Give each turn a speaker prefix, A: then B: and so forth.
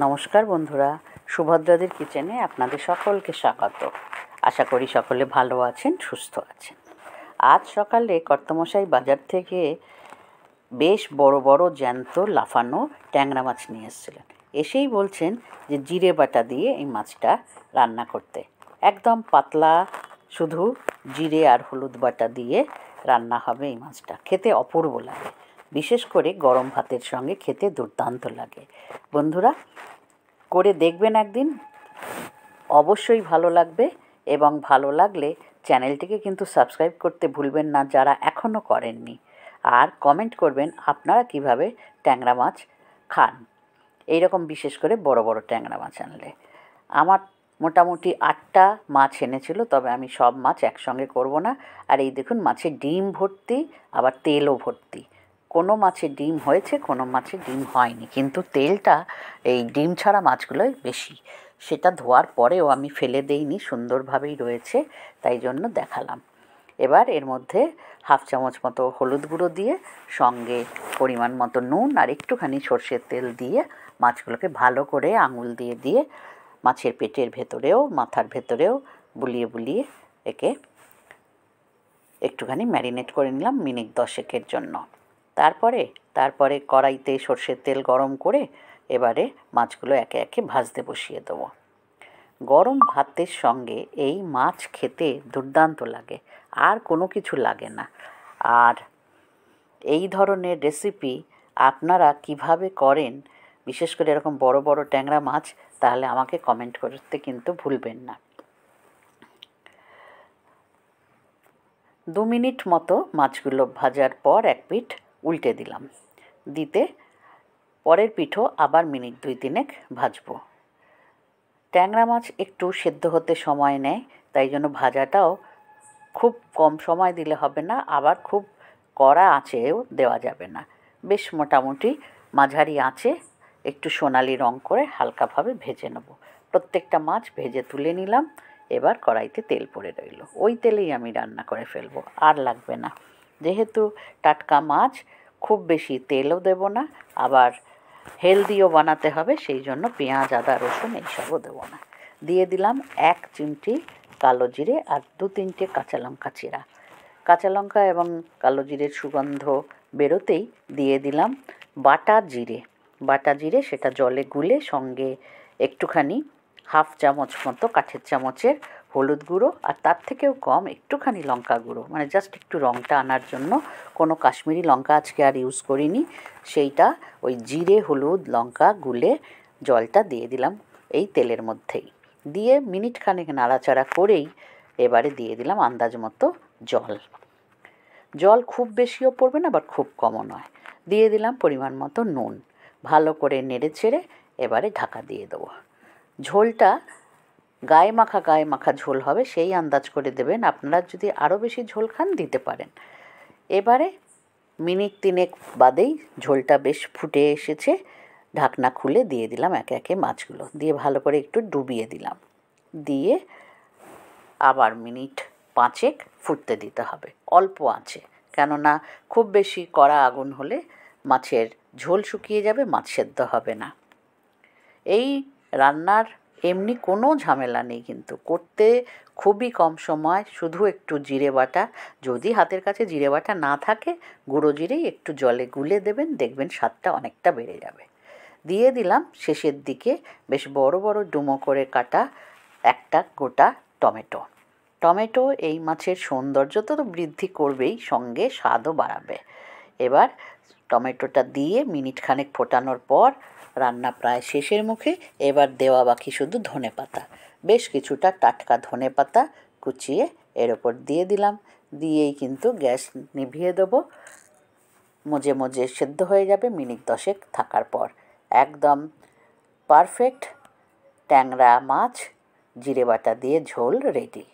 A: নমস্কার বন্ধুরা, সুভদ্রাদির কিচেনে আপনাদের সকলকে স্বাগত। আশা করি সকলে ভালো আছেন, সুস্থ আছেন। আজ সকালে কর্তামশাই বাজার থেকে বেশ বড় বড় জ্যান্ত লাফানো ট্যাংরা মাছ নিয়ে এসেছিলেন। এসেই বলছেন যে জিরে বাটা দিয়ে এই মাছটা রান্না করতে। একদম পাতলা, শুধু জিরে আর হলুদ বাটা দিয়ে রান্না হবে এই মাছটা। খেতে অপূর্ব লাগে, বিশেষ করে গরম ভাতের সঙ্গে খেতে দুর্দান্ত লাগে। বন্ধুরা, করে দেখবেন একদিন, অবশ্যই ভালো লাগবে। এবং ভালো লাগলে চ্যানেলটিকে কিন্তু সাবস্ক্রাইব করতে ভুলবেন না যারা এখনও করেননি। আর কমেন্ট করবেন আপনারা কিভাবে ট্যাংরা মাছ খান, এইরকম বিশেষ করে বড় বড় ট্যাংরা মাছ আনলে। আমার মোটামুটি 8টা মাছ এনেছিল, তবে আমি সব মাছ একসঙ্গে করব না। আর এই দেখুন, মাছে ডিম ভর্তি, আবার তেলও ভর্তি। কোনো মাছে ডিম হয়েছে, কোনো মাছে ডিম হয়নি, কিন্তু তেলটা এই ডিম ছাড়া মাছগুলোই বেশি। সেটা ধোয়ার পরেও আমি ফেলে দেইনি, সুন্দরভাবেই রয়েছে, তাই জন্য দেখালাম। এবার এর মধ্যে 1/2 চামচ মতো হলুদ গুঁড়ো দিয়ে, সঙ্গে পরিমাণ মতো নুন আর একটুখানি সর্ষের তেল দিয়ে মাছগুলোকে ভালো করে আঙুল দিয়ে দিয়ে মাছের পেটের ভেতরেও মাথার ভেতরেও বুলিয়ে বুলিয়ে একে একটুখানি ম্যারিনেট করে নিলাম মিনিট 10-এর জন্য। তারপরে কড়াইতে সর্ষের তেল গরম করে এবারে মাছগুলো একে একে ভাজতে বসিয়ে দেবো। গরম ভাতের সঙ্গে এই মাছ খেতে দুর্দান্ত লাগে, আর কোনো কিছু লাগে না। আর এই ধরনের রেসিপি আপনারা কিভাবে করেন, বিশেষ করে এরকম বড় বড় ট্যাংরা মাছ, তাহলে আমাকে কমেন্ট করতে কিন্তু ভুলবেন না। 2 মিনিট মতো মাছগুলো ভাজার পর এক পিঠ উল্টে দিলাম। দিতে পরের পিঠও আবার মিনিট 2-3 ভাজবো। ট্যাংরা মাছ একটু সেদ্ধ হতে সময় নেয়, তাই জন্য ভাজাটাও খুব কম সময় দিলে হবে না, আবার খুব কড়া আঁচেও দেওয়া যাবে না। বেশ মোটামুটি মাঝারি আঁচে একটু সোনালি রং করে হালকাভাবে ভেজে নেব। প্রত্যেকটা মাছ ভেজে তুলে নিলাম। এবার কড়াইতে তেল পড়ে রইল, ওই তেলেই আমি রান্না করে ফেলবো, আর লাগবে না। যেহেতু টাটকা মাছ, খুব বেশি তেলও দেব না, আবার হেলদিও বানাতে হবে, সেই জন্য পেঁয়াজ, আদা, রসুন এইসবও দেবো না। দিয়ে দিলাম 1 চিমটি কালো জিরে আর 2-3টে কাঁচা লঙ্কা চিরা। কাঁচা লঙ্কা এবং কালো জিরের সুগন্ধ বেরোতেই দিয়ে দিলাম বাটা জিরে। সেটা জলে গুলে সঙ্গে একটুখানি 1/2 চামচ মতো কাঠের চামচের হলুদ গুঁড়ো, আর তার থেকেও কম একটুখানি লঙ্কা গুঁড়ো, মানে জাস্ট একটু রঙটা আনার জন্য। কোনো কাশ্মীরি লঙ্কা আজকে আর ইউজ করিনি, সেইটা ওই জিরে হলুদ লঙ্কা গুলে জলটা দিয়ে দিলাম এই তেলের মধ্যেই। দিয়ে মিনিট খানেক নাড়াচাড়া করেই এবারে দিয়ে দিলাম আন্দাজ মতো জল খুব বেশিও পড়বে না, আবার খুব কমও নয়। দিয়ে দিলাম পরিমাণ মতো নুন। ভালো করে নেড়ে ছেড়ে এবারে ঢাকা দিয়ে দেবো। ঝোলটা গায়ে মাখা ঝোল হবে, সেই আন্দাজ করে দেবেন। আপনারা যদি আরও বেশি ঝোল খান দিতে পারেন। এবারে মিনিট 3 বাদেই ঝোলটা বেশ ফুটে এসেছে। ঢাকনা খুলে দিয়ে দিলাম একে একে মাছগুলো, দিয়ে ভালো করে একটু ডুবিয়ে দিলাম। দিয়ে আবার মিনিট 5 ফুটতে দিতে হবে অল্প আঁচে, কেননা খুব বেশি কড়া আগুন হলে মাছের ঝোল শুকিয়ে যাবে, মাছ সেদ্ধ হবে না। এই রান্নার এমনি কোনো ঝামেলা নেই, কিন্তু করতে খুবই কম সময়। শুধু একটু জিরে বাটা, যদি হাতের কাছে জিরে বাটা না থাকে, গুঁড়ো জিরেই একটু জলে গুলে দেবেন, দেখবেন স্বাদটা অনেকটা বেড়ে যাবে। দিয়ে দিলাম শেষের দিকে বেশ বড় বড় ডুমো করে কাটা একটা গোটা টমেটো এই মাছের সৌন্দর্য তো বৃদ্ধি করবেই, সঙ্গে স্বাদও বাড়াবে। এবার টমেটোটা দিয়ে মিনিট খানেক ফোটানোর পর রান্না প্রায় শেষের মুখে। এবার দেওয়া বাকি শুধু ধনেপাতা, বেশ কিছুটা টাটকা ধনেপাতা কুচিয়ে এর ওপর দিয়ে দিলাম। দিয়েই কিন্তু গ্যাস নিভিয়ে দেবো। মজে মজে সেদ্ধ হয়ে যাবে মিনিট 10 থাকার পর। একদম পারফেক্ট ট্যাংরা মাছ জিরে বাটা দিয়ে ঝোল রেডি।